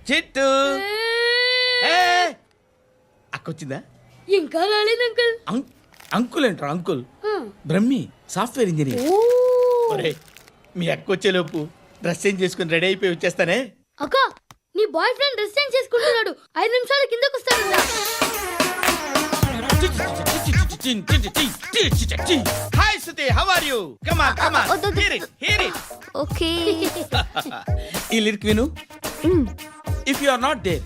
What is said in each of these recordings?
చిట్టు అక్కొచ్చిందా? ఇంకా రాలేదు అంకుల్. అంకుల్ అంటారు అంకుల్. Brahmi software engineer. మీ అక్కొచ్చేలోపు డ్రెస్ చేంజ్ చేసుకుని రెడీ అయిపోయి వచ్చేస్తానే. అక్క నీ బాయ్ ఫ్రెండ్ డ్రెస్ చేంజ్ చేసుకుంటున్నాడు, 5 నిమిషాలు కిందకు వస్తాడు. Hi Suti, how are you? Come on come on, hear it. Okay. ఈ లిరిక్ విను. If you are not there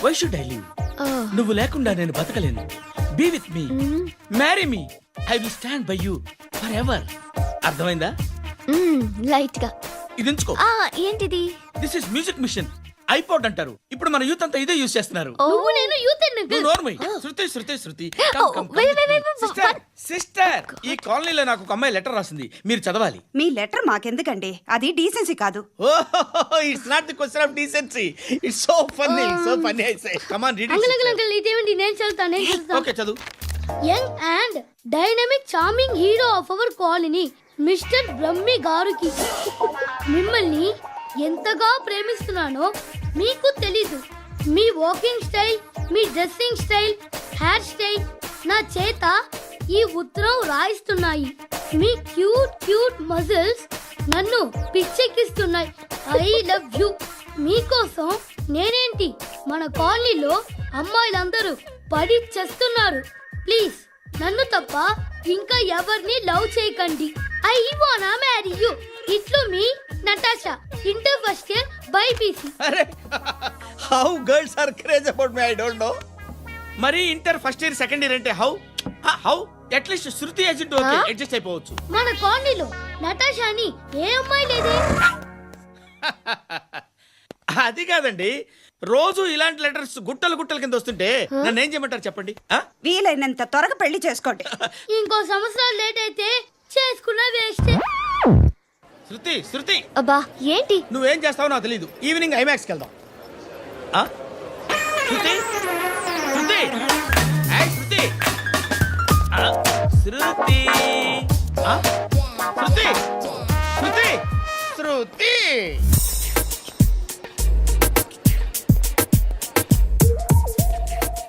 why should I live? నువ్వు లేకుండా నేను బతకలేను. Be with me, marry me, I will stand by you forever. అర్థమైందా? లైట్ గా. ఇది ఉంచుకో. ఏంటిది? This is music machine. IPod అంటారు. ఇప్పుడు మన యూత్ అంతా ఇదే యూజ్ చేస్తున్నారు. నువ్వు నేను యూత్ అంకుల్. నోర్మై. శృతి శృతి శృతి. సిస్టర్ సిస్టర్, ఈ కాలనీలో నాకు ఒక అమ్మాయి లెటర్ రాసింది, మీరు చదవాలి. మీ లెటర్ మాకెందుకండి, అది డీసెన్సీ కాదు. It's not the question of decency, it's so funny, so funny. I say come on read it. Uncle ఇదేంటి? నేను చదువుతాను. ఓకే చదువు. Young and dynamic charming hero of our colony mister Brahmi గారికి మిమ్మల్ని ఎంతగా ప్రేమిస్తున్నానో మీకు తెలీదు. మీ వాకింగ్ స్టైల్, మీ డ్రెస్సింగ్ స్టైల్, హెయిర్ స్టైల్ నా చేత ఈ ఉత్తరం రాయిస్తున్నాయి. మీ క్యూట్ క్యూట్ మజిల్స్ నన్ను పిచ్చెక్కిస్తున్నాయి. I love you. మీకోసం నేనేంటి, మన కాలనీలో అమ్మాయిలందరూ పడి చేస్తున్నారు. ప్లీజ్ నన్ను తప్ప ఇంకా ఎవరిని లవ్ చేయకండి. ఐ వానా మ్యారీ యూ. ఇట్లు మీ Natasha, inter first year BiPC. అరే how girls are craze about me, I don't know. మరి inter first year second year అంటే how how at least Shruti agent okay adjust అయిపోవచ్చు. మన కాలనీలో నటాషా అని ఏ అమ్మాయి లేదే. అది కాదండి, రోజు ఇలాంటి లెటర్స్ గుట్టలు గుట్టల కింద వస్తుంటే నన్ను ఏం చేయమంటారు చెప్పండి? వీలైనంత త్వరగా పెళ్లి చేసుకోండి. ఇంకో సంవత్సరాలు లేట్ అయితే చేసుకున్న వేస్ట్. శృతి శృతి, అబ్బా ఏంటి? నువ్వేం చేస్తావో నాకు తెలీదు. ఈవినింగ్ ఐమాక్స్కి వెళ్దాం. శృతి శృతి శృతి శృతి శృతి శృతి శృతి.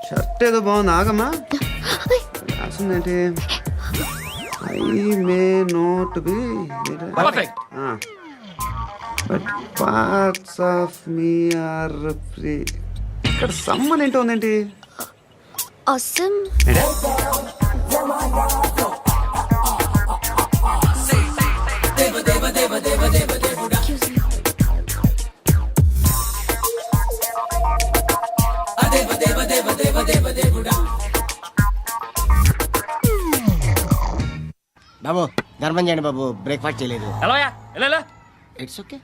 షర్ట్ ఏదో బాగుంది, ఆగమ్మా. రాసిందేంటి? I may not be perfect, but parts of me are free. ఇక్కడ సమ్మన్ ఏంటో ఉందేంటి? అసమ్. బాబు ధర్మం చేయండి బాబు, బ్రేక్ఫాస్ట్ చేయలేదు. It's okay.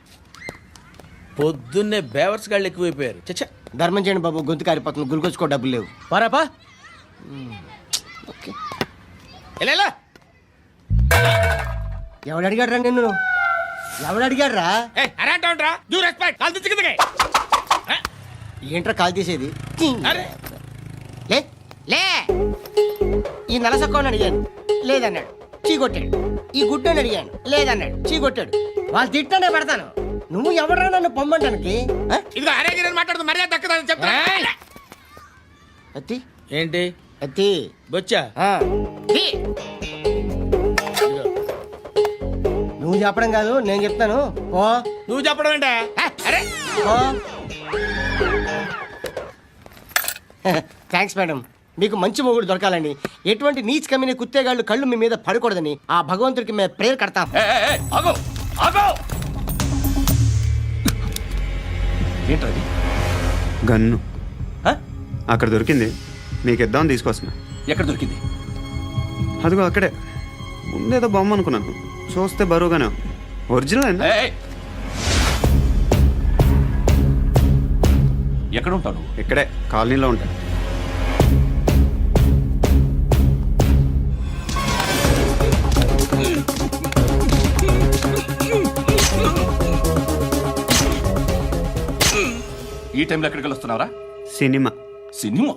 పొద్దున్నే బేవర్స్ గాళ్ళు ఎక్కువైపోయారు. చచ్చా, ధర్మం చేయండి బాబు, గొంతు కారిపోతుంది, గురికొచ్చుకో డబ్బులు లేవు. పారాపా. ఓకే. ఎలా ఎవడు అడిగాడ్రా నిన్ను? ఎవడు అడిగాడ్రా? ఏంట్రా కాల్ తీసేది? లే లే. ఈ నలసక్కని అడిగాను, లేదన్నాడు, చీ కొట్టాడు. ఈ గుడ్డని అడిగాను, లేదన్నాడు, చీ కొట్టాడు. వాళ్ళు తిట్టానే పెడతాను. నువ్వు ఎవడరా నన్ను పొమ్మంటానికి? అత్తి ఏంటి? అత్తి బొచ్చా. నువ్వు చెప్పడం కాదు, నేను చెప్తాను. ఓ నువ్వు చెప్పడం ఏంటా? Thanks madam. మీకు మంచి మొగుడు దొరకాలని, ఎటువంటి నీచ్ కమ్మిన కుత్తేగాళ్ళు కళ్ళు మీ మీద పడకూడదని ఆ భగవంతుడికి మేము ప్రేయర్ కడతాం. ఏంటది? గన్ను అక్కడ దొరికింది, మీకు ఇద్దామని తీసుకొస్తున్నా. ఎక్కడ దొరికింది? అదిగో అక్కడే. ముందేదో బొమ్మ అనుకున్నాను, చూస్తే బరువుగానే ఒరిజినల్ అండి. ఎక్కడ ఉంటాను? ఇక్కడే కాలనీలో ఉంటాను. ఈ టైంలో ఎక్కడికి వస్తున్నావురా? సినిమా. సినిమా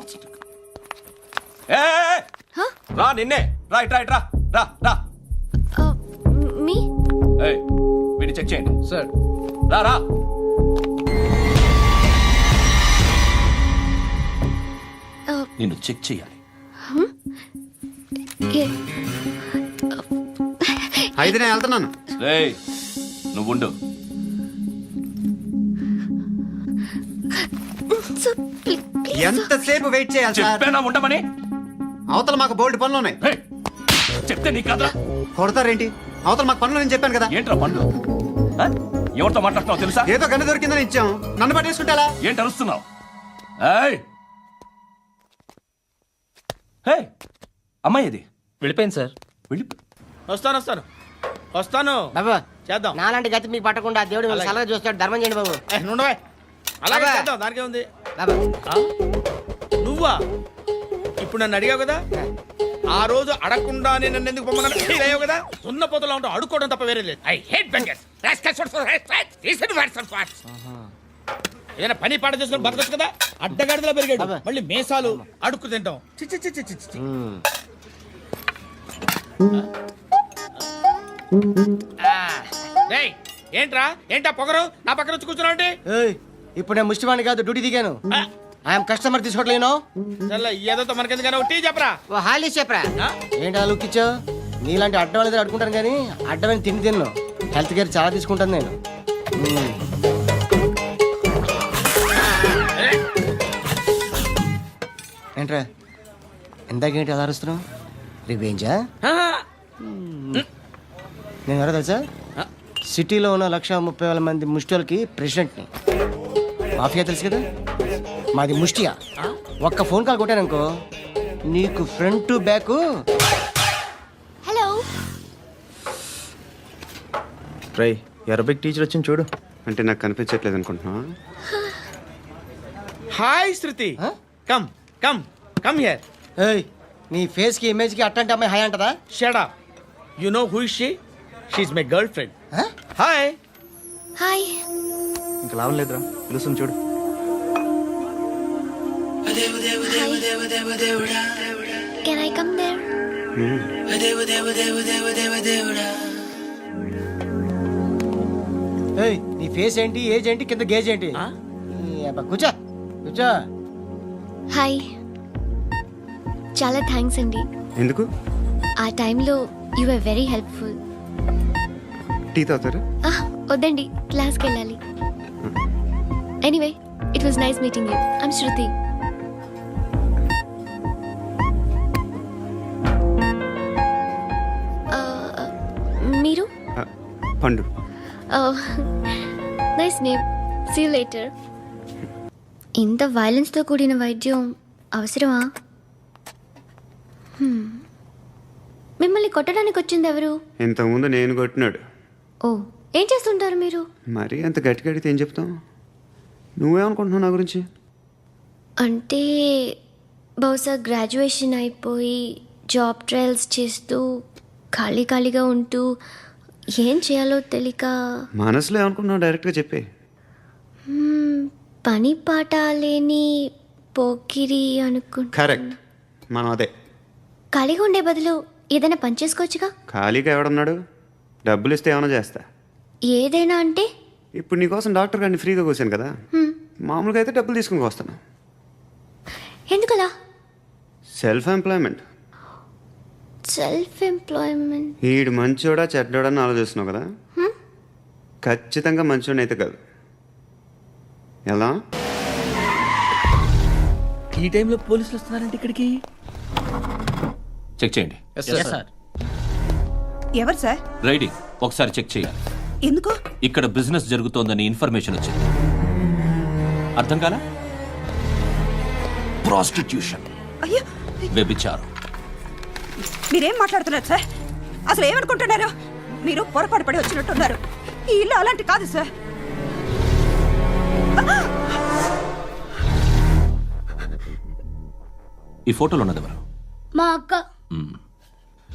రా, నిన్నే రా, ఇట్రా ఇట్రా, రా రా. మీ వీడిని చెక్ చేయండి సార్. రా రా. నిన్ను చెక్ చేయాలి. ఏ- అయితే నేను వెళ్తున్నాను. రేయ్ నువ్వుండు. సార్, ప్లీజ్ ఎంతసేపు వెయిట్ చేయాలి సార్? చెప్పేనా ఉండమని? అవతల మాకు బోల్డ్ పనులు ఉన్నాయి. రేయ్, చెప్తే నీ కదా కొడతారేంటి? అవతల మాకు పనులు నేను చెప్పాను కదా. ఏంట్రా పండు? ఆ? ఎవరితో మాట్లాడుతున్నావు తెలుసా? ఏదో గన్ను దొరికిందని ఇచ్చాం, నన్ను పట్టేసుకుంటా. ఏంటి అరుస్తున్నావు? ఏయ్! హే, అమ్మాయి ఇది వెళ్ళిపోయింది సార్. వెళ్ళి వస్తాను బాబు చేద్దాం. నాలాంటి గతి మీకు పట్టకుండా దేవుడు మిమ్మల్ని సలహా చూస్తాడు. ధర్మం చేయండి బాబు. నుండవే అలాగే అబ్బా. చేద్దాం, దానికే ఉంది. బాబు నువ్వా ఇప్పుడు నన్ను అడిగావు కదా, ఆ రోజు అడగకుండానే నన్ను ఎందుకు పొమ్మన్నాను ఫీల్ అయ్యావు కదా. ఉన్న పోతలో ఉంటావు, అడుక్కోవడం తప్ప వేరే లేదు. I hate bangers. ఏదైనా పని పాట చేసుకుని బతకొచ్చు కదా. అడ్డగాడిదలా పెరిగాడు, అబ్బా. మళ్ళీ మేసాలు అడుక్కు తింటాం. చి చి చి చి చి చి. డేయ్, ఏంటా పొగరు నా పక్కన వచ్చి కూర్చున్నావు అంటే? ఏయ్, ఇప్పుడు నేను ముష్టివాణి కాదు, డ్యూటీ దిగాను. ఐఎమ్ కస్టమర్ తీసుకోవట్లేను. చల్ల ఏదో మనకెందుకైనా టీ చెప్పరా. ఓ హాలీ చెప్పరా. ఆ? ఏంటి అలా లుక్ ఇచ్చావు? నీలాంటి అడ్డం వాళ్ళ దగ్గర అడుకుంటాను కానీ అడ్డమైన తిండి తిన్ను. హెల్త్ కేర్ చాలా తీసుకుంటాను నేను. ఏంట్రా ఇందాకేంటి అలా అరుస్తున్నావు? రివేంజా? నేను ఎవరో తెలుసా? సిటీలో ఉన్న 130,000 మంది ముష్టిలకి ప్రెసిడెంట్ని. మాఫియా తెలుసు కదా, మాది ముష్టియా. ఒక్క ఫోన్ కాల్ కొట్టాననుకో నీకు ఫ్రంట్ టు బ్యాక్. హలో. రై అరబిక్ టీచర్ వచ్చింది చూడు. అంటే నాకు కనిపించట్లేదు అనుకుంటున్నా. Hi Shruti, Huh? Come come come here. ఏయ్, నీ ఫేస్ కి ఇమేజ్ కి అట్టంటే అమ్మాయి హాయ్ అంటదా? Shut up. You know who is she? She is my girlfriend. Huh? Hi. Hi. ఇంకా లాభం లేదురా, పిలుస్తుంది చూడు. Can I come there? ఏయ్, నీ ఫేస్ ఏంటి, ఏజ్ ఏంటి, కింద గేజ్ ఏంటి? ఈ అబ్బా, కూర్చో కూర్చో. హాయ్. చాలా థ్యాంక్స్ అండి. ఎందుకు? ఆ టైంలో you are very helpful. Tea తాగుతారా? వద్దండి, క్లాస్కి వెళ్ళాలి. Anyway, it was nice meeting you. I'm Shruti. మీరు? Pandu. Nice name. See you later. ఇంత వైలెన్స్తో కూడిన వైద్యం అవసరమా? మిమ్మల్ని కొట్టడానికి వచ్చింది ఎవరు? ఇంతకుముందు నేను కొట్టినాడు. ఓ, ఏం చేస్తుంటారు మీరు? మరీ అంత గట్టి గడితే ఏం చెప్తాం? నువ్వేమనుకుంటున్నావు నా గురించి? అంటే బహుశా గ్రాడ్యుయేషన్ అయిపోయి జాబ్ ట్రయల్స్ చేస్తూ ఖాళీగా ఉంటూ ఏం చేయాలో తెలియక మనసులో ఏమనుకుంటున్నావు డైరెక్ట్గా చెప్పే. పని పాట లేని పోకిరి అనుకుంటా. కరెక్ట్, మనం అదే. ఖాళీగా ఉండే బదులు ఏదైనా పని చేసుకోవచ్చుగా. ఖాళీగా ఎవడన్నాడు? డబ్బులు ఇస్తే ఏమైనా చేస్తా. ఏదైనా అంటే? ఇప్పుడు నీకోసం డాక్టర్ గారిని ఫ్రీగా కూర్చాను కదా, మామూలుగా అయితే డబ్బులు తీసుకుని వస్తాను. ఎందుకలా? Self employment. Self employment. ఈడు మంచోడా చెడ్డోడా అని ఆలోచిస్తున్నావు కదా. ఖచ్చితంగా మంచోడని అయితే కాదు. ఎలా? ఈ టైంలో పోలీసులు వస్తున్నారంటే ఇక్కడికి. చెక్ చేయండి. ఎవరు సార్? రైడింగ్ ఒకసారి చెక్ చేయాలి. ఎందుకు? ఇక్కడ బిజినెస్ జరుగుతోందని ఇన్ఫర్మేషన్ వచ్చింది. అర్థం కాలా? ప్రాస్టిట్యూషన్, అయ్యో, వ్యభిచారం. మీరేం మాట్లాడుతున్నారు సార్? అసలు ఏమనుకుంటున్నారు? మీరు పొరపాటు పడి వచ్చినట్టున్నారు. ఈ ఇల్లు అలాంటి కాదు సార్. ఈ ఫోటోలో ఉన్నది ఎవరు? మా అక్క.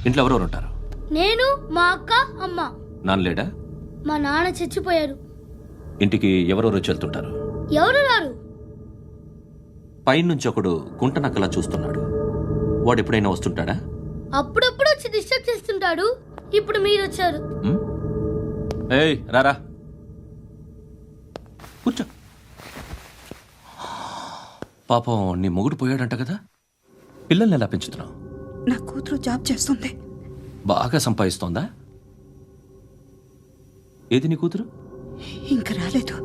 ఇంట్లో ఎవరెవరు ఉంటారు? నేను, మా అక్క, అమ్మ. నాన్న లేడా? మా నాన్న చచ్చిపోయారు. ఇంటికి ఎవరెవరు వచ్చి వెళ్తుంటారు? ఎవరు రారు. పైనుంచి ఒకడు గుంట నక్కలా చూస్తున్నాడు. వాడు ఎప్పుడైనా వస్తుంటాడా? అప్పుడప్పుడు వచ్చి డిస్టర్బ్ చేస్తుంటాడు. ఇప్పుడు మీరు వచ్చారు. ఏయ్ రారా, కూర్చో. పాపం నీ మొగుడు పోయాడంట కదా, పిల్లల్ని ఎలా పెంచుతున్నావు? నా కూతురు జాబ్ చేస్తుంది. బాగా సంపాదిస్తోందా? ఏది నీ కూతురు? ఇంకా రాలేదు.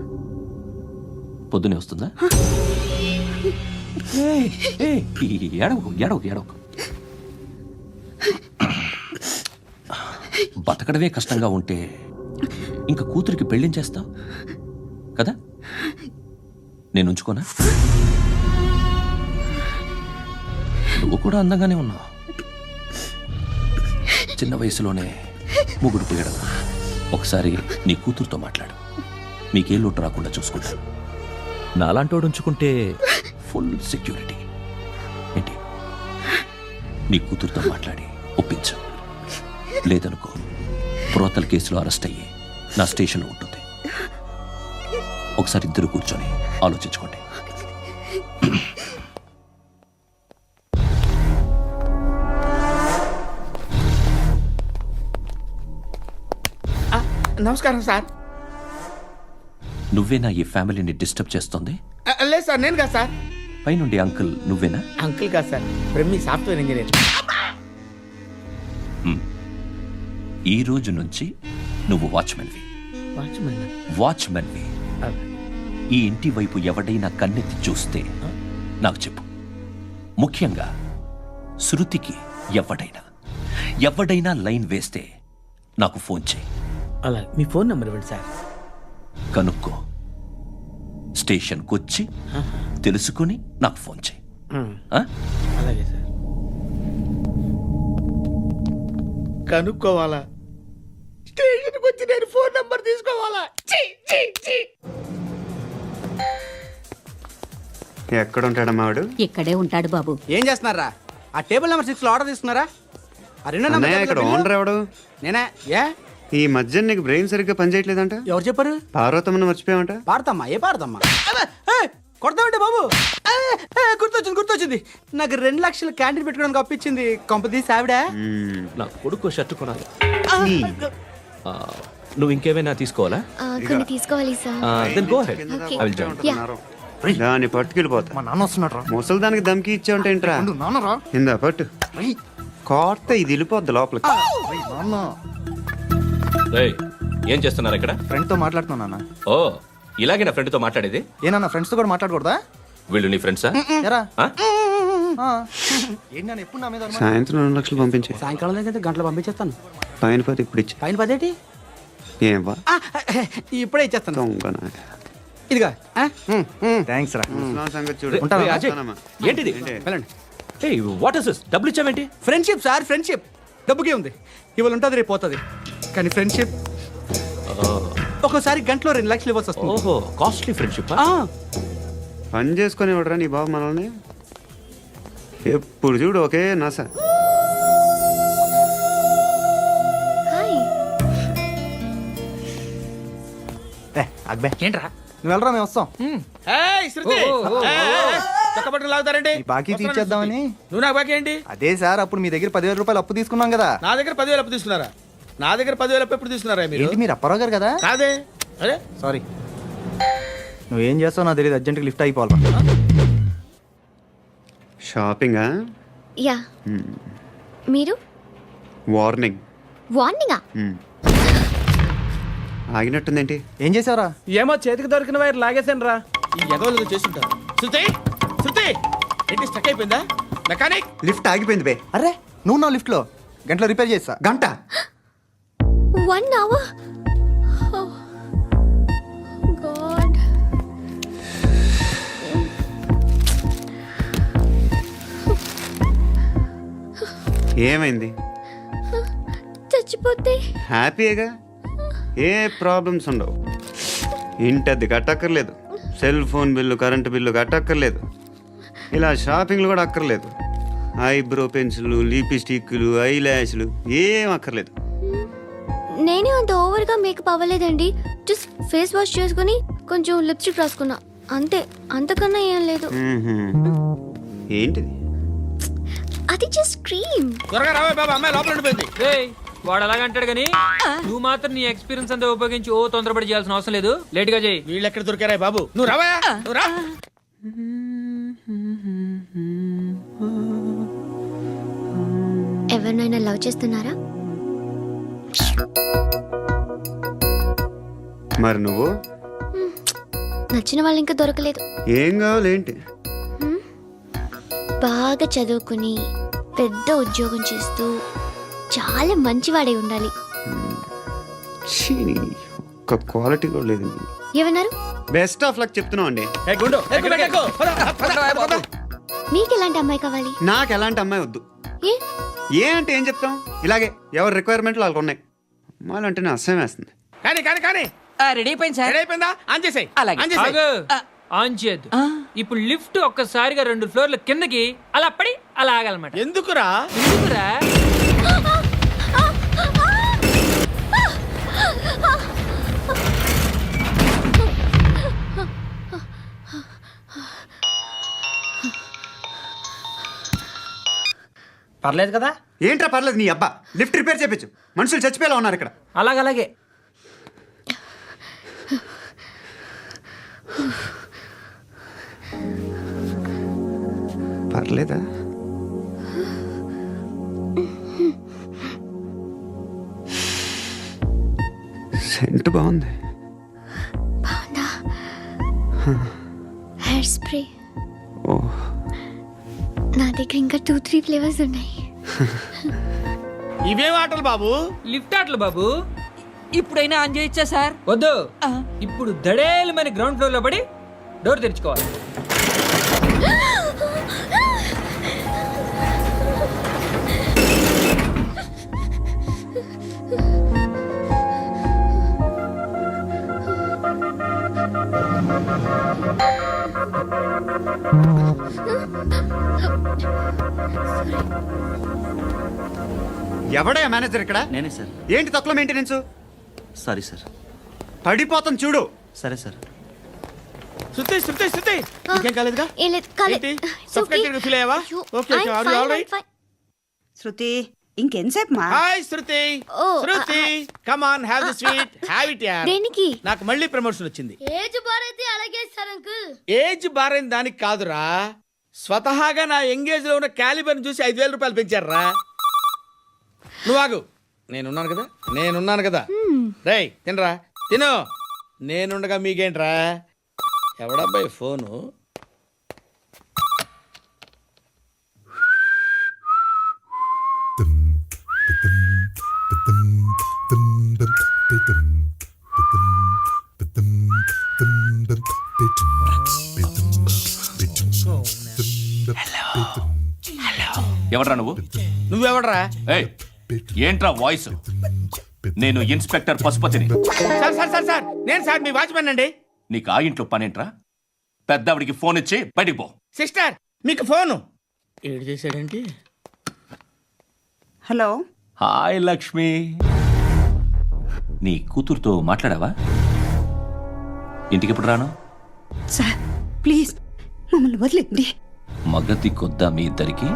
పొద్దునే వస్తుందా? ఏయ్, ఏయ్, ఏడవకు ఏడవకు ఏడవకు. బతకడమే కష్టంగా ఉంటే ఇంకా కూతురికి పెళ్ళించేస్తావు కదా? నేను ఉంచుకోనా? నువ్వు కూడా అందంగానే ఉన్నావు. చిన్న వయసులోనే ముగుడు పోయడం. ఒకసారి నీ కూతురుతో మాట్లాడు. మీకే లోటు రాకుండా చూసుకుంటాను. నాలాంటోడు ఉంచుకుంటే ఫుల్ సెక్యూరిటీ. ఏంటి? నీ కూతురుతో మాట్లాడి ఒప్పించు. లేదనుకో, ప్రోతల కేసులో అరెస్ట్ అయ్యి నా స్టేషన్లో ఉంటుంది. ఒకసారి ఇద్దరు కూర్చొని ఆలోచించుకోండి. నమస్కారం సార్. నువ్వేనా ఈ ఫ్యామిలీని డిస్టర్బ్ చేస్తుంది? లేదు సార్, నేను కాదు సార్. పైనుండి అంకుల్ నువ్వేనా? అంకుల్ కాదు సార్, బ్రహ్మి సాఫ్ట్వేర్ ఇంజనీర్. ఈ రోజు నుంచి నువ్వు వాచ్మెన్వి. వాచ్మెన్వి. ఈ ఇంటి వైపు ఎవడైనా కన్నెత్తి చూస్తే నాకు చెప్పు. ముఖ్యంగా శృతికి ఎవడైనా లైన్ వేస్తే నాకు ఫోన్ చేయి. అలా మీ ఫోన్ నెంబర్ ఇవ్వండి సార్. కనుక్కో, స్టేషన్కి వచ్చి తెలుసుకుని నాకు ఫోన్ చేయి. ఆ? అలాగే సార్. కనుక్కోవాలా? స్టేషన్కి వచ్చి నేను ఫోన్ నెంబర్ తీసుకోవాలా? ఎక్కడ ఉంటాడమ్మా వాడు? ఇక్కడే ఉంటాడు బాబు. ఏం చేస్తున్నారా? ఆ టేబుల్ నెంబర్ 6 లో ఆర్డర్ తీసుకున్నారా? ఆ రెండో నెంబర్ అన్నయ్య, ఇక్కడ ఓనర్ ఎవడు? నేనే. ఏ ఈ మధ్య నీకు బ్రెయిన్ సరిగ్గా పనిచేయట్లేదంట. ఎవరు చెప్పారు? పార్వతమ్మను మర్చిపోయామంట. పాడతామ్మా? ఏ పాడతామ్మా? కొడతామంటే బాబు. గుర్తొచ్చింది. నాకు 2 లక్షలు క్యాంటీన్ పెట్టుకోవడానికి అప్పించింది కొంపదీసి ఆవిడ. నా కొడుకు షర్ట్ కొనాలి. నువ్వు ఇంకేమైనా తీసుకోవాలా? కొన్ని తీసుకోవాలి sir. Then go ahead. Okay. I will join. దాన్ని పట్టుకెళ్ళిపోతా. మా నాన్న వస్తున్నాడు రా. ముసలి దానికి దమ్కి ఇచ్చావుంటేంట్రా? నాన్న రా. ఇందా పట్టు. కోర్త ఇది వెళ్ళిపోద్ది లోపలికి. నాన్న రేయ్, ఏం చేస్తున్నారు ఇక్కడ? ఫ్రెండ్ తో మాట్లాడుతున్నా నాన్న. ఓ, ఇలాగే నా ఫ్రెండ్తో మాట్లాడేది? ఏనా ఫ్రెండ్స్ తో కూడా మాట్లాడకూడదా? వీళ్ళు నీ ఫ్రెండ్సా? ఎరా ఆ? ఏంటి నాన్న ఎప్పుడు నా మీద అనుమానం? సాయంత్రం 2 లక్షలు పంపించే. సాయంకాలం దగ్గర గంటలు పంపించేస్తాను. పైన పోతే ఇప్పుడు ఇచ్చే. పైన 10 ఏం వా ఇప్పుడే ఇచ్చేస్తాను. దొంగనా. ఇదిగా థ్యాంక్స్ రా. ముసలాం సంగతి చూడు. ఉంటాను. రేయ్, అజయ్, ఉంటానమ్మా. ఏంటిది? వెళ్ళండి. ఏయ్, వాట్ ఇస్ దిస్? డబ్బులు ఇచ్చావేంటి? Friendship sir, friendship. డబ్బుకే ఉంది. ఇవాళ ఉంటుంది, రేపు పోతుంది. కానీ ఫ్రెండ్షిప్ ఒక్కోసారి గంటలో 2 లక్షలు ఇవ్వాల్సి వస్తుంది. ఓహో, కాస్ట్లీ ఫ్రెండ్షిప్. పని చేసుకొని ఇవ్వడరా నీ బాబు మనల్ని? ఎప్పుడు చూడు ఒకే నాస. హాయ్. అక్బే ఏంట్రా? నువ్వు వెళ్ళరా, మేము వస్తాం. ఏయ్, శృతి! ఏయ్, చొక్కా పట్టుకుని లాగుతారేంటి? ఈ బాకీ తీర్చేద్దామని. నువ్వు నాకు బాకీ ఏంటి? అదే సార్, అప్పుడు మీ దగ్గర 10,000 రూపాయలు అప్పు తీసుకున్నాం కదా. నా దగ్గర 10,000 అప్పు తీసుకున్నారా? నా దగ్గర 10,000 అప్పు ఎప్పుడు తీసుకున్నారా మీరు? ఏంటి మీరు అప్పారావు గారు కదా? కాదే. అరే, సారీ. నువ్వేం చేస్తావు నాకు తెలియదు, అర్జెంట్గా లిఫ్ట్ అయిపోవాలి. షాపింగా? యా. మీరు వార్నింగ్. వార్నింగా? ఆగినట్టుందేంటి? ఏం చేసావురా? ఏమో చేతికి దొరికిన వైర్ లాగేసాను రా. ఈ ఎగవలు చేస్తుంటారు. శృతి, శృతి, ఏంటి స్టక్ అయిపోయిందా? మెకానిక్. లిఫ్ట్ ఆగిపోయింది బే. అరే నువ్వు నా లిఫ్ట్లో గంటలో రిపేర్ చేస్తా. గంట? 1 hour? Oh, God. ఏమైంది? చచ్చిపోతే? హ్యాపీగా, ఏ ప్రాబ్లమ్స్ ఉండవు. ఇంటి అద్దె కట్టక్కర్లేదు, cell phone bill, current bill కట్టక్కర్లేదు, ఇలా షాపింగ్లు కూడా అక్కర్లేదు. ఐబ్రో పెన్సిల్లు, లిప్స్టిక్లు, ఐ ల్యాష్లు ఏం అక్కర్లేదు. నేనే అంత ఓవర్గా మేకప్ అవ్వలేదండి. జస్ట్ ఫేస్ వాష్ చేసుకుని కొంచెం లిప్స్టిక్ రాసుకున్నా అంతే. అంతకన్నా ఏం లేదు. ఏంటిది? అది జస్ట్ క్రీమ్. త్వరగా రావే బాబా, అమ్మాయి లోపల ఉండిపోయింది. వాడు అలాగంటాడు కానీ నువ్వు మాత్రం నీ ఎక్స్పీరియన్స్ అంతా ఉపయోగించి ఓ తొందరపడి చేయాల్సిన అవసరం లేదు. లేట్ గా చేయి. వీళ్ళు ఎక్కడ దొరికారా బాబు? నువ్వు రావా, నువ్వు రా. ఎవరినైనా లవ్ చేస్తున్నారా? మరి నువ్వు నచ్చిన వాళ్ళు ఇంకా దొరకలేదు. ఏం కావాలేంటి? బాగా చదువుకుని పెద్ద ఉద్యోగం చేస్తూ చాలా మంచివాడే ఉండాలి. ఛీ, ఒక్క క్వాలిటీ కూడా లేదు. ఏమన్నారు? బెస్ట్ ఆఫ్ లక్ చెప్తున్నావు అండి. మీకు ఎలాంటి అమ్మాయి కావాలి? నాకు ఎలాంటి అమ్మాయి వద్దు. ఏ అంటే ఏం చెప్తాం, ఇలాగే ఎవరి రిక్వైర్మెంట్లు వాళ్ళకు ఉన్నాయి. అమ్మాయిలు అంటేనే అసహ్యం వేస్తుంది. కానీ కానీ కానీ రెడీ అయిపోయింది సార్. రెడీ అయిపోయిందా? ఆన్ చేసేయ్. అలాగే. ఆన్ చేసేయ్. ఆగు. ఆన్ చేయద్దు. ఇప్పుడు లిఫ్ట్ ఒక్కసారిగా 2 ఫ్లోర్ల కిందకి అలా పడి అలా ఆగాలన్నమాట. ఎందుకురా? ఎందుకురా? పర్లేదు కదా? ఏంట్రా పర్లేదు, నీ అబ్బా లిఫ్ట్ రిపేర్ చేపించు. మనుషులు చచ్చిపోయేలా ఉన్నారు ఇక్కడ. అలాగే. పర్లేదా? సెంట్ బాగుంది. బాగుందా? Hair spray. ఓ, నా దగ్గర ఇంకా 2-3 ఫ్లేవర్స్ ఉన్నాయి. ఇవేం ఆటలు బాబు? లిఫ్ట్ ఆటలు బాబు. ఇప్పుడైనా ఆన్ చేయొచ్చా సార్? వద్దు. ఇప్పుడు దడేలు మన గ్రౌండ్ ఫ్లోర్ లో పడి డోర్ తెరుచుకోవాలి. ఎవడయ్యా మేనేజర్ ఇక్కడ? నేనే సార్. ఏంటి తక్కువ మెయింటెనెన్స్? Sorry sir. పడిపోతాం చూడు. సరే సార్. శృతి ఇంకేం కాలేదుగా? ఏం లేదు, కాలేదు. ఏంటి? Suffocated feel అయ్యావా? Okay, are you all right? శృతి ఇంకెంతసేపు మా? Hi Shruti. Oh, Shruti come on, have the sweet, have it యార్. దేనికి? నాకు మళ్ళీ ప్రమోషన్ వచ్చింది. ఏజ్ బారైతే అలాగే సార్ అంకుల్. ఏజ్ బారైన దానికి కాదురా, స్వతహాగా నా ఎంగేజ్ లో ఉన్న క్యాలిబర్ చూసి 5,000 రూపాయలు పెంచారా. నువ్వు ఆగు, నేనున్నాను కదా. రేయ్ తినరా, తిను. నేనుండగా మీకేంట్రా? ఎవడబ్బాయి ఫోను? ఎవడ్రా నువ్వు? నువ్వెవడరా? ఏయ్, ఏంట్రా వాయిస్? నేను ఇన్స్పెక్టర్ పశుపతిని. సార్ నేను సార్ మీ వాచ్మెన్ అండి. నీకు ఆ ఇంట్లో పనేంట్రా? పెద్దవిడికి ఫోన్ ఇచ్చి బయటికి పో. సిస్టర్ మీకు ఫోను. ఏడు చేశాడేంటి? హలో. హాయ్ లక్ష్మి. నీ కూతురుతో మాట్లాడావా? ఇంటికి ఎప్పుడు రాను? సార్ ప్లీజ్ మమ్మల్ని వదిలేండి. మగతి కొద్దా మీ ఇద్దరికి?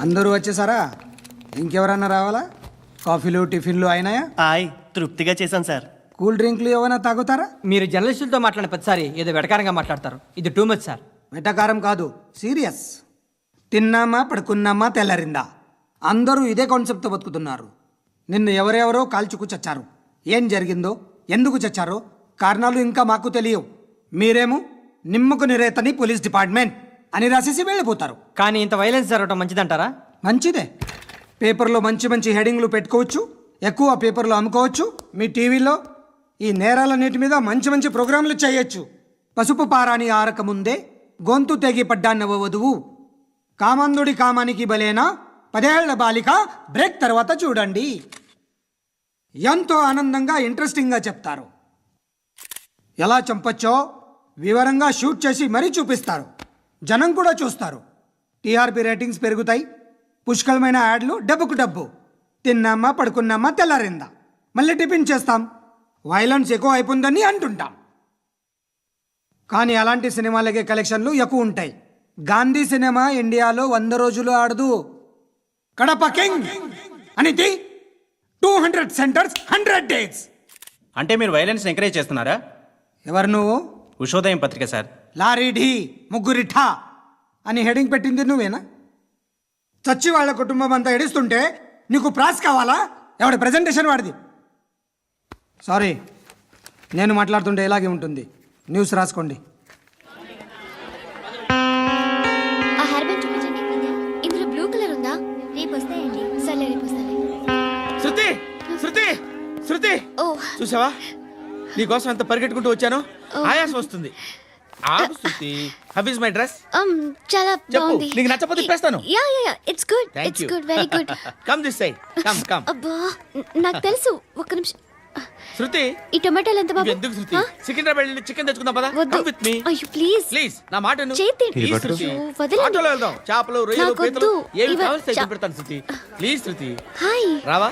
అందరూ వచ్చేసారా? ఇంకెవరన్నా రావాలా? కాఫీలు టిఫిన్లు అయినాయా? తృప్తిగా చేశాను సార్. కూల్ డ్రింక్లు ఏమైనా తాగుతారా? మీరు జర్నలిస్టులతో మాట్లాడిన ప్రతిసారి ఏదో వెటకారంగా మాట్లాడతారు. ఇది టూ మచ్ సార్. వెటకారం కాదు, సీరియస్. తిన్నామా పడుకున్నామా తెల్లరిందా, అందరూ ఇదే కాన్సెప్ట్తో బతుకుతున్నారు. నిన్ను ఎవరెవరో కాల్చుకు చచ్చారు. ఏం జరిగిందో, ఎందుకు చచ్చారో కారణాలు ఇంకా మాకు తెలియవు. మీరేమో నిమ్మకు నిరేతని పోలీస్ డిపార్ట్మెంట్ అని రాసేసి వెళ్ళిపోతారు. కానీ ఇంత వైలెన్స్ జరగడం మంచిదంటారా? మంచిదే. పేపర్లో మంచి మంచి హెడింగ్లు పెట్టుకోవచ్చు, ఎక్కువ పేపర్లు అమ్ముకోవచ్చు. మీ టీవీలో ఈ నేరాలన్నిటి మీద మంచి మంచి ప్రోగ్రాంలు చేయొచ్చు. పసుపు పారాని ఆరక ముందే గొంతు తెగి పడ్డాన్నవ వధువు, కామందుడి కామానికి బలేనా 10 ఏళ్ల బాలిక బ్రేక్ తర్వాత చూడండి. ఎంతో ఆనందంగా ఇంట్రెస్టింగ్గా చెప్తారు. ఎలా చంపచ్చో వివరంగా షూట్ చేసి మరీ చూపిస్తారు. జనం కూడా చూస్తారు. టీఆర్పీ రేటింగ్స్ పెరుగుతాయి. పుష్కలమైన యాడ్లు, డబ్బుకు డబ్బు. తిన్నామా పడుకున్నామా తెల్లారిందా, మళ్ళీ టిఫిన్ చేస్తాం. వైలెన్స్ ఎక్కువ అయిపోయిందని అంటుంటాం. కానీ అలాంటి సినిమాలకే కలెక్షన్లు ఎక్కువ ఉంటాయి. గాంధీ సినిమా ఇండియాలో 100 రోజులు ఆడదు. కడప కింగ్ అనితి 200 సెంటర్స్ 100 డేస్. అంటే మీరు వైలెన్స్ ఎంకరేజ్ చేస్తున్నారా? ఎవరు నువ్వు? ఉషోదయం పత్రిక సార్. లారీ ఢీ ముగ్గురి ఠా అని హెడింగ్ పెట్టింది నువ్వేనా? చచ్చి వాళ్ళ కుటుంబం అంతా ఎడుస్తుంటే నీకు ప్రాస్ కావాలా? ఎవడి ప్రజెంటేషన్ వాడిది. సారీ, నేను మాట్లాడుతుంటే ఇలాగే ఉంటుంది. న్యూస్ రాసుకోండి. ఆ హెయిర్ బ్యాండ్ చూపించండి. ఇందులో బ్లూ కలర్ ఉందా? రేపు వస్తాయండి. సరే రేపు వస్తాయి. శృతి శృతి శృతి ఓ చూసావా, నీకోసం ఎంత పరిగెట్టుకుంటూ వచ్చాను. ఆయాసం వస్తుంది. ఆగు Shruti. How is my dress? చాలా చెప్పు, బాగుంది. నీకు నచ్చకపోతే తిప్పేస్తాను. Yeah yeah yeah, it's good. Thank it's you. Good, very good. Come this side. Come అబ్బా, నాకు తెలుసు. ఒక్క నిమిషం. శృతి. ఈ టొమాటోలు ఎంత బాబు? ఎందుకు శృతి? సికింద్రాబాద్ వెళ్ళి చికెన్ తెచ్చుకుందాం పదా. వద్దు. కమ్ విత్ మీ అయ్యో ప్లీజ్ ప్లీజ్. నా మాట విను. చేతి Please, శృతి. వదలండి. ఆటోలో వెళ్దాం. చేపలు, రొయ్యలు, నాకు పీతలు వద్దు. ఏమి ఇవ- కావాలి చా- పెడతాను శృతి. Please Shruti. హాయ్. రావా?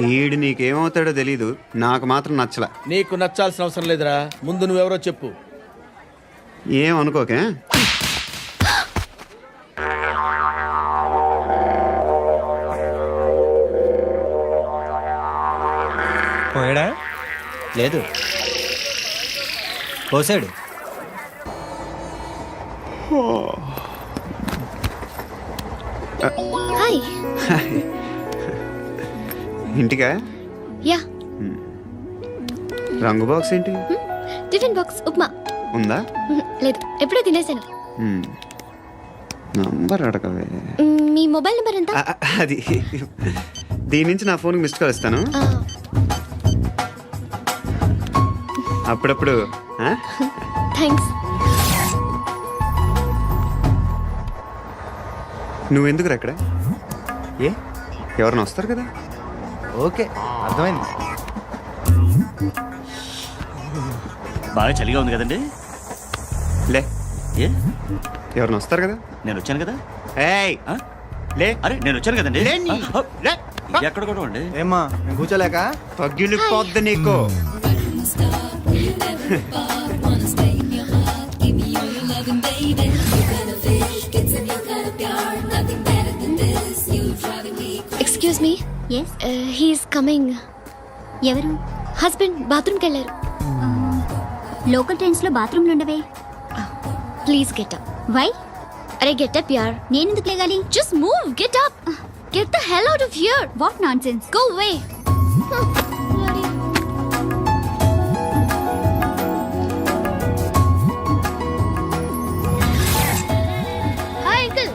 ఈడు నీకేమవుతాడో తెలీదు, నాకు మాత్రం నచ్చలా. నీకు నచ్చాల్సిన అవసరం లేదురా. ముందు నువ్వెవరో చెప్పు. ఏం అనుకోకే. పోయాడా? లేదు, పోసాడు. హాయ్. ఇంటికా? యా. రంగు బాక్స్ ఏంటి? Tiffin box upma. ఉందా? లేదు, ఎప్పుడో తినేసాను. నంబర్ అడగవే. మీ మొబైల్ నెంబర్ ఎంత? అది దీని నుంచి నా ఫోన్కి మిస్డ్ కాల్ ఇస్తాను. అప్పుడప్పుడు. థ్యాంక్స్. నువ్వెందుకు అక్కడ? ఏ, ఎవరైనా వస్తారు కదా. ఓకే, అర్థమైంది. బాగా చలిగా ఉంది కదండి. లే, ఏ, ఎవరైనా వస్తారు కదా. నేను వచ్చాను కదా. ఏయ్, ఆ? లే. అరే నేను వచ్చాను కదండి. లే నీ. లే. ఎక్కడ కూడా అండి. ఏమ్మా, నేను కూర్చోలేక? పగిలిపోద్ది నీకు. Excuse me. Yes, he's coming. ఎవరు? హస్బెండ్ బాత్రూమ్కి వెళ్ళారు. లోకల్ ట్రైన్స్ లో బాత్రూమ్లు ఉండవే. Please get up. వై? అరే గెట్ అప్ యార్. నేను ఎందుకు లేగాలి? Just move, get up. Get the hell out of here. What nonsense. Go away. Hi uncle.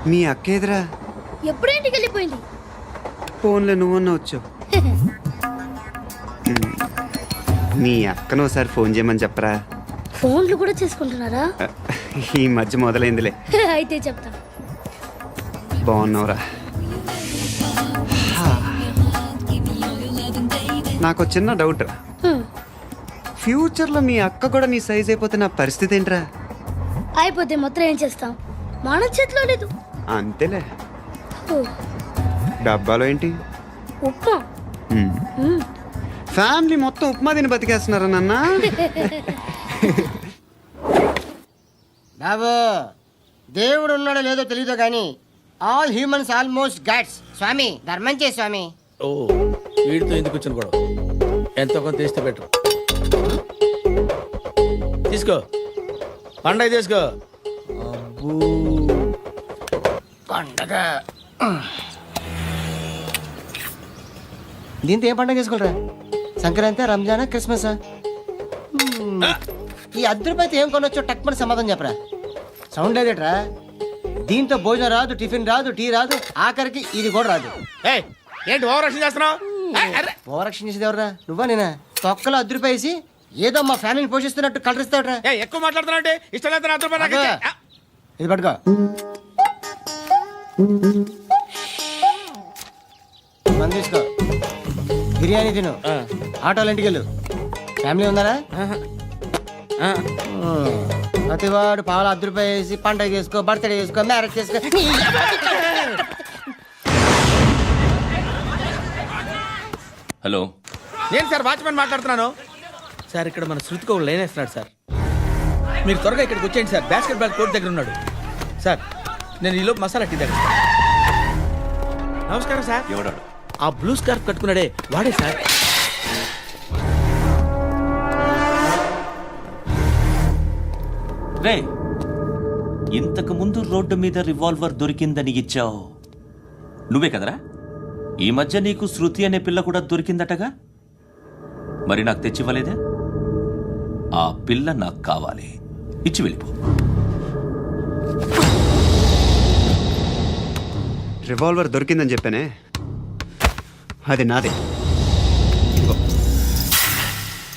మీ అక్క ఎదురా? ఎప్పుడు ఇంటికి వెళ్ళిపోయింది? ఫోన్లో నువ్వన్నా వచ్చావు. మీ అక్కను ఒకసారి ఫోన్ చేయమని చెప్పరా. ఫోన్లు కూడా చేసుకుంటున్నారా? ఈ మధ్య మొదలైందిలే. అయితే చెప్తా. బాగున్నావురా. నాకు చిన్న డౌట్. ఫ్యూచర్లో మీ అక్క కూడా నీ సైజ్ అయిపోతే నా పరిస్థితి ఏంట్రా? అయిపోతే మొత్తం ఏం చేస్తాం? మన చేతిలో లేదు. అంతేలే. ఓ, డబ్బాలో ఏంటి? ఉప్మా. ఫ్యామిలీ మొత్తం ఉప్మా తిని బతికేస్తున్నారా నాన్న? బాబు, దేవుడు ఉన్నాడో లేదో తెలియదు కానీ ఆల్ హ్యూమన్స్ ఆల్మోస్ట్ గాడ్స్. స్వామి ధర్మం చే స్వామి. ఓ, వీడితో ఎందుకు వచ్చిన గొడవ? ఎంతో కొంత తీస్తే బెటర్. తీసుకో, పండగ తీసుకో. పండగ దీంతో ఏం పండగ చేసుకుంటారా? సంక్రాంతి, రంజానా, క్రిస్మసా? ఈ అర్ధ రూపాయలతో ఏం కొనొచ్చో టక్మని సమాధానం చెప్పరా. సౌండ్ లేదేట్రా? దీంతో భోజనం రాదు, టిఫిన్ రాదు, టీ రాదు, ఆఖరికి ఇది కూడా రాదు. ఏయ్, ఏంటి ఓవర్ యాక్షన్ చేస్తున్నావు? ఓవరాక్షన్ చేసేది ఎవరా? నువ్వా నేనా? తొక్కలో అర్ధ రూపాయి వేసి ఏదో మా ఫ్యామిలీని పోషిస్తున్నట్టు కలరిస్తావుట్రా. ఎక్కువ మాట్లాడుతున్నా అంటే ఇష్టం లేదు. నా రూపాయలు నాకు ఇచ్చే. ఇది పట్టుకో. మంది తీసుకో, బిర్యానీ తిను, ఆటోలు ఇంటికి వెళ్ళు. ఫ్యామిలీ ఉన్నారా? ప్రతివాడు పావులు అర్ధ రూపాయి వేసి పండగ చేసుకో, బర్త్డే చేసుకో, మ్యారేజ్ చేసుకో. హలో, నేను సార్ వాచ్మెన్ మాట్లాడుతున్నాను. సార్ ఇక్కడ మన శృతికి ఒక లైన్ వేస్తున్నాడు సార్. మీరు త్వరగా ఇక్కడికి వచ్చేయండి సార్. బాస్కెట్ బాల్ కోర్ట్ దగ్గర ఉన్నాడు సార్. నేను ఈలోపు మసాలా టీ దగ్గర. నమస్కారం సార్. ఎవడాడు? ఆ బ్లూ స్కార్ఫ్ కట్టుకున్నాడే వాడే సార్. రే, ఇంతకు ముందు రోడ్డు మీద రివాల్వర్ దొరికిందని ఇచ్చావు నువ్వే కదరా? ఈ మధ్య నీకు శృతి అనే పిల్ల కూడా దొరికిందటగా, మరి నాకు తెచ్చివ్వలేదే? ఆ పిల్ల నాకు కావాలి, ఇచ్చి వెళ్ళిపో. రివాల్వర్ దొరికిందని చెప్పానే, అది నాదే. ఇదిగో,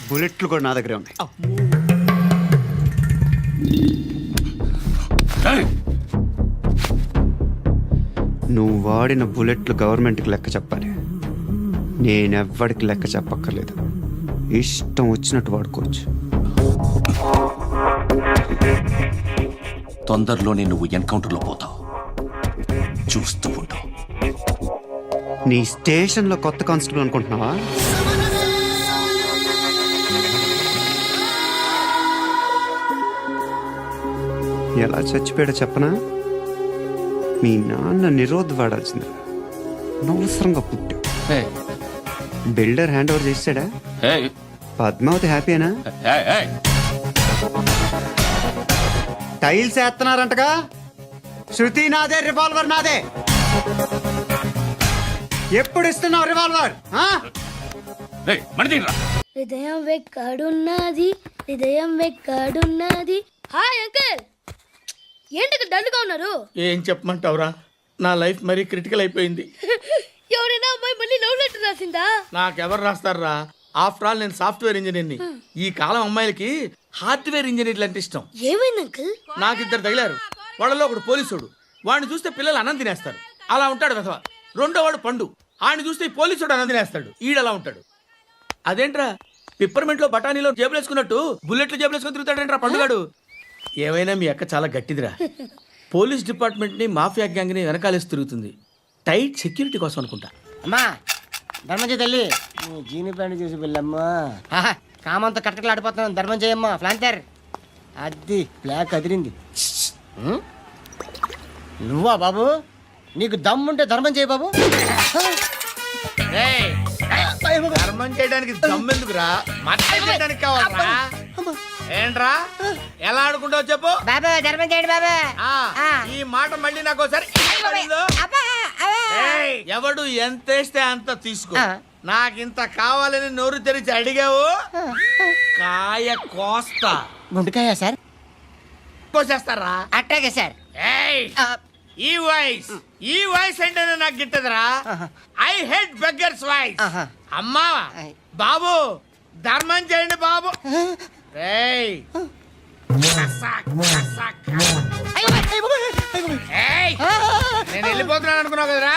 బుల్లెట్లు కూడా నా దగ్గరే ఉన్నాయి. నువ్వు వాడిన బుల్లెట్లు గవర్నమెంట్కి లెక్క చెప్పాలి. నేనెవ్వడికి లెక్క చెప్పక్కర్లేదు. ఇష్టం వచ్చినట్టు వాడుకోవచ్చు. తొందరలోనే నువ్వు ఎన్కౌంటర్లో పోతావు, చూస్తూ ఉంటావు. నీ స్టేషన్లో కొత్త కానిస్టేబుల్ అనుకుంటున్నావా? ఎలా చచ్చిపోయాడో చెప్పనా? మీ నాన్న నిరోధ్ వాడాల్సిందా? అనవసరంగా పుట్టు. బిల్డర్ హ్యాండ్ ఓవర్ చేసాడా? పద్మావతి హ్యాపీనా? టైల్స్ వేస్తున్నారంటగా. శృతి నాదే, రివాల్వర్ నాదే. ఎప్పుడు ఇస్తున్నావు రివాల్వర్? హృదయం వెక్కడున్నది, హృదయం వెక్కడున్నది. హాయ్ అంకుల్, ఏంటి డల్గా ఉన్నారు? ఏం చెప్పమంటావురా, నా లైఫ్ మరీ క్రిటికల్ అయిపోయింది. ఎవరైనా అమ్మాయి మళ్ళీ లవ్ లెటర్ రాసిందా? నాకెవరు రాస్తారా? ఆఫ్టర్ ఆల్ నేను సాఫ్ట్వేర్ ఇంజనీర్ని. ఈ కాలం అమ్మాయిలకి హార్డ్వేర్ ఇంజనీర్లు అంటే ఇష్టం. ఏమైంది అంకుల్? నాకు ఇద్దరు తగిలారు. వాళ్ళలో ఒకడు పోలీసుడు, వాడిని చూస్తే పిల్లలు అన్నం తినేస్తారు, అలా ఉంటాడు వెధవ. రెండో వాడు పండు, ఆడిని చూస్తే ఈ పోలీసుడు అన్నం తినేస్తాడు, ఈడలా ఉంటాడు. అదేంట్రా, పిప్పర్మెంట్ లో బఠానీలో జేబులు వేసుకున్నట్టు బుల్లెట్లు జేబులు వేసుకుని తిరుగుతాడేంట్రా పండుగాడు. ఏమైనా మీ అక్క చాలా గట్టిదిరా. పోలీస్ డిపార్ట్మెంట్ ని మాఫియా గ్యాంగ్ ని వెనకాలేసి తిరుగుతుంది. టైట్ సెక్యూరిటీ కోసం అనుకుంటా. అమ్మా ధర్మం తల్లి, జీని ప్యాంట్ చూసి వెళ్ళమ్మా. కామంతో కట్టకలు ఆడిపోతున్నాను, ధర్మం చేయమ్మా. ఫ్లాంతర్ అది బ్లాక్ అదిరింది. నువ్వా బాబు? నీకు దమ్ముంటే ధర్మం చేయ బాబు. ధర్మం చేయడానికి దమ్మెందుకురా, చేయడానికి కావాలరా. ఏంట్రా ఎలా ఆడుకుంటావు చెప్పు బాబా, ధర్మం చేయండి బాబా. ఈ మాట మళ్ళీ నాకు ఒకసారి ఎవడు ఎంత వేస్తే అంత తీసుకో. నాకింత కావాలని నోరు తెరిచి అడిగావు, కాయ కోస్తా. గుండెకాయ సార్? కోసేస్తారా? అట్టాగే సార్. ఈ వాయిస్ అంటేనే నాకు గిట్టదురా. I hate beggars voice. అమ్మా బాబు, ధర్మం చేయండి బాబు. నేను వెళ్ళిపోతున్నాను అనుకున్నావు కదరా.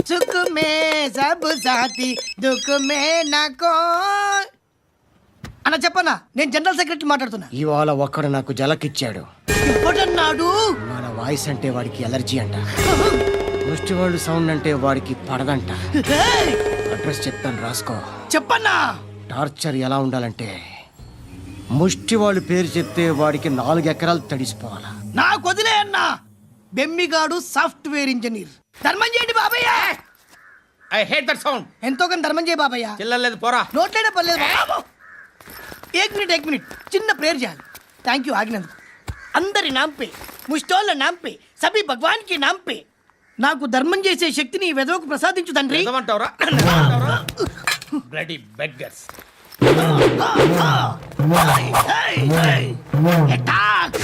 సుఖ మే సబ్ సాథీ, దుఃఖ మే నాకో. అన్న చెప్పన్నా, నేను జనరల్ సెక్రటరీ మాట్లాడుతున్నా. ఇవాళ ఒక్కడు నాకు జలకిచ్చాడు. ఇప్పుడన్నాడు మన వాయిస్ అంటే వాడికి ఎలర్జీ అంట, ముష్టి వాళ్ళు సౌండ్ అంటే వాడికి పడదంట. అడ్రస్ చెప్తాను, రాసుకో. చెప్పన్నా. టార్చర్ ఎలా ఉండాలంటే, ముష్టి వాళ్ళు పేరు చెప్తే వాడికి 4 ఎకరాలు తడిసిపోవాలా. నాకు వదిలే అన్నా. బెమ్మిగాడు సాఫ్ట్వేర్ ఇంజనీర్. ధర్మం చేయండి బాబయ్య. I hate that sound. ఎంతో కానీ ధర్మం చేయ బాబయ్య. చిల్లలేదు పోరా. నోట్లేనే పర్లేదు బాబు. ఏక్ మినిట్ చిన్న ప్రేయర్ చేయాలి. థ్యాంక్ యూ ఆగినందుకు. అందరి నాంపే, ముష్టోళ్ళ నాంపే, సభి భగవాన్ కి నాంపే నాకు ధర్మం చేసే శక్తిని ఈ వెదవకు ప్రసాదించు తండ్రి. ఏమంటావురా? Bloody beggars. అటాక్.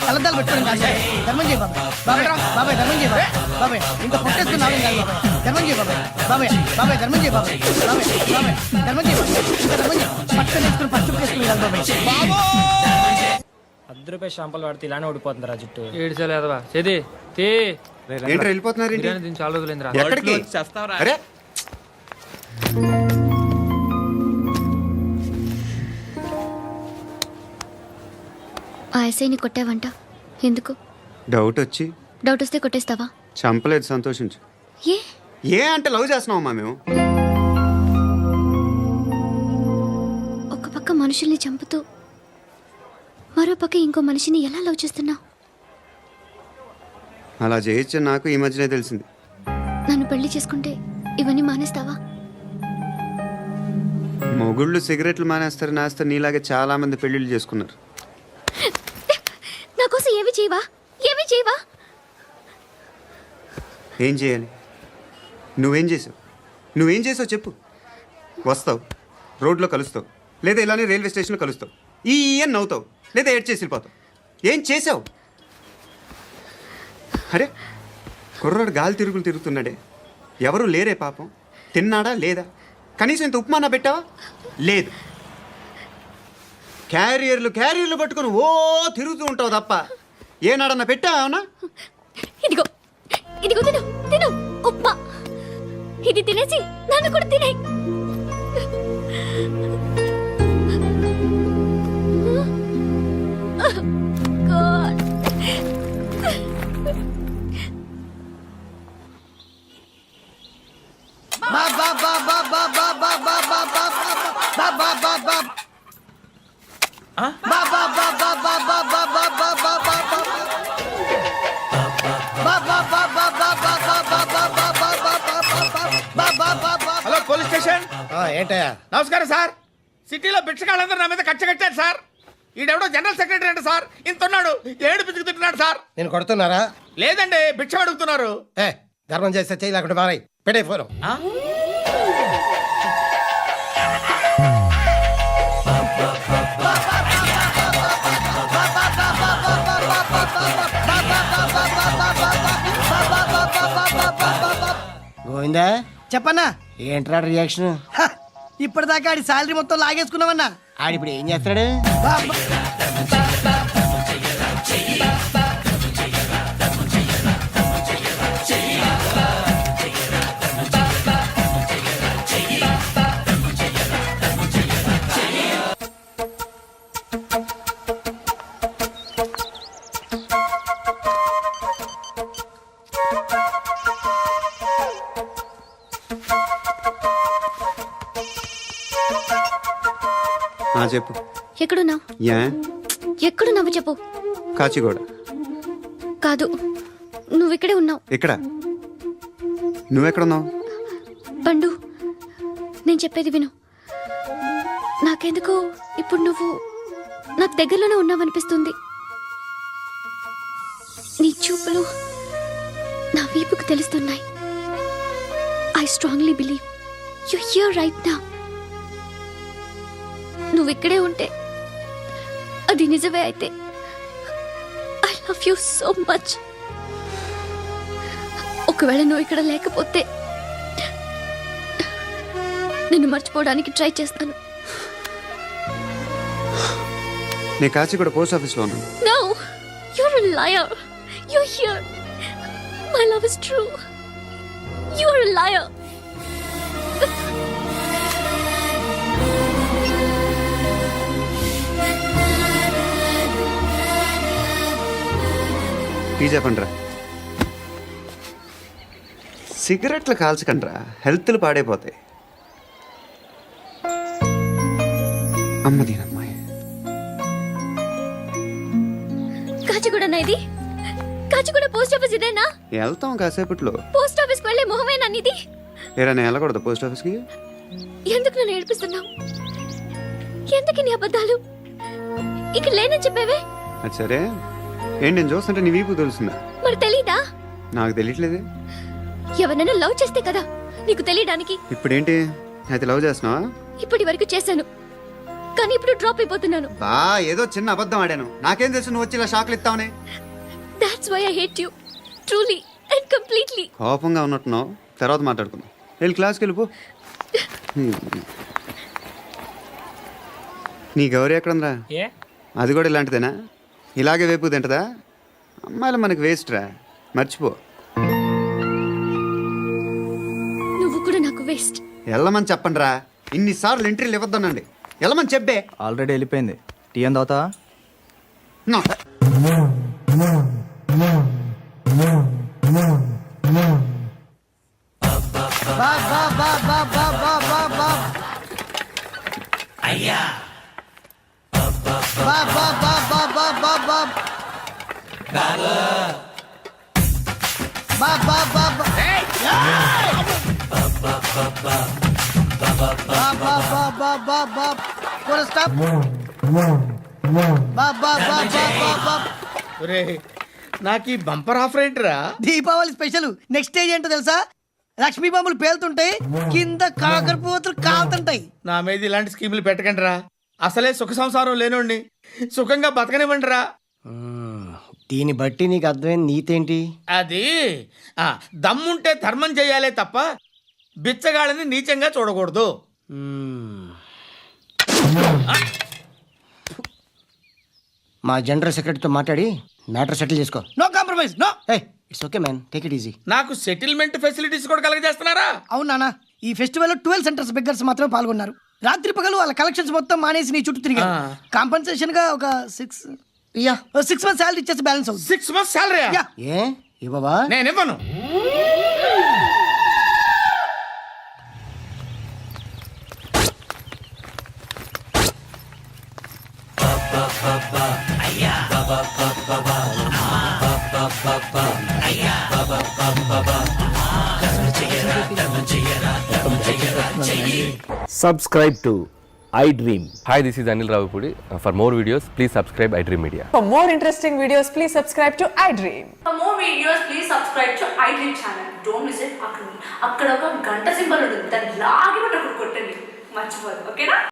కలద్దాలు పెట్టుకోండి ధర్మం చేయ బాబాయ్. బాబాయ్ ధర్మం చేయ బాబాయ్. ఇంత పొట్టేస్తున్నావు ధర్మం చేయ బాబాయ్. బాబాయ్ బాబాయ్ ధర్మం చేయ బాబాయ్. బాబాయ్ బాబాయ్ ధర్మం చేయ ఇంకా ధర్మం చేయ. పట్టుకొని వేసుకుని పట్టు వేసుకుని బాబాయ్. 10 రూపాయల షాంపూలు వాడితే ఇలానే ఓడిపోతుందిరా జుట్టు. ఏడ్చలేదవా చేది ఏంట్రా వెళ్ళిపోతున్నారు? బిర్యానీ దీని చాలా రోజులైందిరా. ఎక్కడికి? అరే ఎస్ఐని కొట్టావంట ఎందుకు? డౌట్ వచ్చి డౌట్ వస్తే కొట్టేస్తావా? చంపలేదు, సంతోషించు. ఏ ఏ అంటే లవ్ చేస్తున్నావమ్మా మేము. ఒక పక్క మనుషుల్ని చంపుతూ మరో పక్క ఇంకో మనిషిని ఎలా లవ్ చేస్తున్నావు? అలా చేయొచ్చు నాకు ఈ మధ్యనే తెలిసింది. నన్ను పెళ్లి చేసుకుంటే ఇవన్నీ మానేస్తావా? మొగుళ్ళు సిగరెట్లు మానేస్తారు, నాస్తారు. నీలాగే చాలా మంది పెళ్ళిళ్ళు చేసుకున్నారు. నా కోసం ఏమి చేయవా? ఏమి చేయవా? ఏం చేయాలి? నువ్వేం చేసావు? నువ్వేం చేసావు చెప్పు. వస్తావు, రోడ్లో కలుస్తావు, లేదా ఇలానే రైల్వే స్టేషన్లో కలుస్తావు, ఈ అని నవ్వుతావు, లేదా ఏడ్ చేసి వెళ్ళిపోతావు. ఏం చేసావు? అరే కుర్రాడు గాలి తిరుగులు తిరుగుతున్నాడే, ఎవరు లేరే పాపం. తిన్నాడా లేదా? కనీసం ఇంత ఉప్మానా పెట్టావా? లేదు. క్యారియర్లు పట్టుకొని ఓ తిరుగుతూ ఉంటావు తప్ప ఏనాడన్నా పెట్టావా? ఇదిగో ఇదిగో తిను తిను ఉప్మా. ఇది తినేసి నన్ను కూడా తినే. Hello police station. ఏంటయ్యా? నమస్కారం సార్. సిటీలో భిక్షకాళ్ళందరూ నా మీద కచ్చ కట్టారు సార్. ఈడెవడో జనరల్ సెక్రటరీ అంట సార్. ఇంత ఉన్నాడు, ఏడు పిచ్చుకు తింటున్నాడు సార్. నేను కొడుతున్నారా? లేదండి, భిక్ష అడుగుతున్నారు. ధర్మం చేస్తే చేయి, లేకుండా మారాయి. పెట్టే ఫోన్. ఆ? గోవిందా, చెప్పన్నా. ఏంట్రా రియాక్షన్? హ, ఇప్పటిదాకా ఆడి శాలరీ మొత్తం లాగేసుకున్నావన్నా. ఆడిప్పుడు ఏం చేస్తాడు? చెప్పు. ఎక్కడున్నావు? యా ఎక్కడున్నావు చెప్పు. కాచిగూడ. కాదు, నువ్వు ఇక్కడే ఉన్నావు. ఇక్కడ నువ్వెక్కడున్నావు? పండు, నేను చెప్పేది విను. నాకెందుకు ఇప్పుడు నువ్వు నాకు దగ్గరలోనే ఉన్నావనిపిస్తుంది. నీ చూపులు నా వీపుకు తెలుస్తున్నాయి. I strongly believe you here right now. నువ్వు ఇక్కడే ఉంటే అది నిజమే అయితే I love you so much. ఒకవేళ నువ్వు ఇక్కడ లేకపోతే నిన్ను మర్చిపోవడానికి ట్రై చేస్తాను. నేను కాచిగూడ పోస్ట్ ఆఫీస్లో ఉన్నాను. No, you're a liar. You're here. My love is true. You're a liar. Tea చెప్పండి రా. సిగరెట్లు కాల్చకండ్రా, హెల్త్లు పాడైపోతాయి. అమ్మదీనమ్మాయి. కాచిగూడనా ఇది? కాచిగూడ పోస్ట్ ఆఫీస్ ఇదేనా? వెళ్తాం కాసేపట్లో. పోస్ట్ ఆఫీస్కి వెళ్ళే మొహమేనా నీది? ఏరా నేను వెళ్ళకూడదు పోస్ట్ ఆఫీస్కి? ఎందుకు నన్ను ఏడిపిస్తున్నావు? ఎందుకు నీ అబద్ధాలు? ఇక్కడ లేనని చెప్పేవే. అది సరే, ఏంటి నేను చూస్తుంటే నీ వీపు తెలుస్తుందా? మరి తెలీదా? నాకు తెలియట్లేదే. ఎవరైనా లవ్ చేస్తే కదా నీకు తెలియడానికి. ఇప్పుడేంటి అయితే లవ్ చేస్తున్నావా? ఇప్పటి వరకు చేశాను, కానీ ఇప్పుడు డ్రాప్ అయిపోతున్నాను. బా ఏదో చిన్న అబద్ధం ఆడాను. నాకేం తెలుసు నువ్వు వచ్చి ఇలా షాక్లు ఇస్తావని. That's why I hate you truly and completely. కోపంగా ఉన్నట్టున్నావు, తర్వాత మాట్లాడుకుందాం. వెళ్ళి క్లాస్కి వెళ్ళిపో. నీ గౌరీ ఎక్కడుందిరా? అది కూడా ఇలాంటిదేనా? ఇలాగే వేపు తింటదా? అమ్మాయిలు మనకి వేస్ట్ రా, మర్చిపో. నువ్వు కూడా నాకు వేస్ట్. వెళ్ళమని చెప్పండి రా. ఇన్నిసార్లు ఎంట్రీలు ఇవ్వద్దనండి. వెళ్ళమని చెప్పే. ఆల్రెడీ వెళ్ళిపోయింది. టీ అని తాగుతావా? బాబ్ బాబ్ బాబ్ బాబ్ బాబ్ బాబ్ బాబ్ బాబ్ అయ్యా బాబ్ బాబ్ బాబ్ బాబ్ బాబ్ బాబ్ బాబ్ బాబ్ బాబ్ బాబ్ బాబ్ బాబ్ బాబ్ బాబ్ బాబ్ పూర స్టాప్ బాబ్ బాబ్ బాబ్ బాబ్ బాబ్ ఒరే నాకు ఈ బంపర్ ఆఫర్ ఏంటిరా? దీపావళి స్పెషల్ నెక్స్ట్ స్టేజ్ ఏంటో తెలుసా? లక్ష్మీ బాంబులు పేలుతుంటాయి, కింద కాకరపోతులు కాలుతుంటాయి. నా మీద ఇలాంటి స్కీములు పెట్టకండి రా. అసలే సుఖ సంసారం లేనోడిని సుఖంగా బతకనివ్వండి రా. దీన్ని బట్టి నీకు అర్థమైన నీతేంటి? అది దమ్ముంటే ధర్మం చేయాలే తప్ప బిచ్చగాళ్ళని నీచంగా చూడకూడదు. మా జనరల్ సెక్రటరీతో మాట్లాడి మ్యాటర్ సెటిల్ చేసుకో. No compromise, no. It's okay man, take it easy. నాకు సెటిల్మెంట్ ఫెసిలిటీస్ కూడా కలగజేస్తున్నారా? అవును నాన్న, ఈ ఫెస్టివల్ 12 సెంటర్స్ బెగ్గర్స్ మాత్రమే పాల్గొన్నారు. రాత్రి పగలు వాళ్ళ కలెక్షన్స్ మొత్తం మానేసి నీ చుట్టూ తిరిగారు. కాంపన్సేషన్ గా ఒక 6 మంత్స్ శాలరీ ఇచ్చేసి బ్యాలెన్స్ అవుతుంది. 6 months salary యా. ఏ ఇవ్వవా? నేను ఇవ్వను. Subscribe to iDream. Hi, this is Anil Ravipudi. For more videos, please subscribe iDream Media. For more interesting videos, please subscribe to iDream. For more videos, please subscribe to iDream channel. Don't miss it. అక్కడ ఒక గంట symbol ఉంటుంది, దాన్ని లాగి కొట్టండి, మర్చిపోదు. ఓకేనా?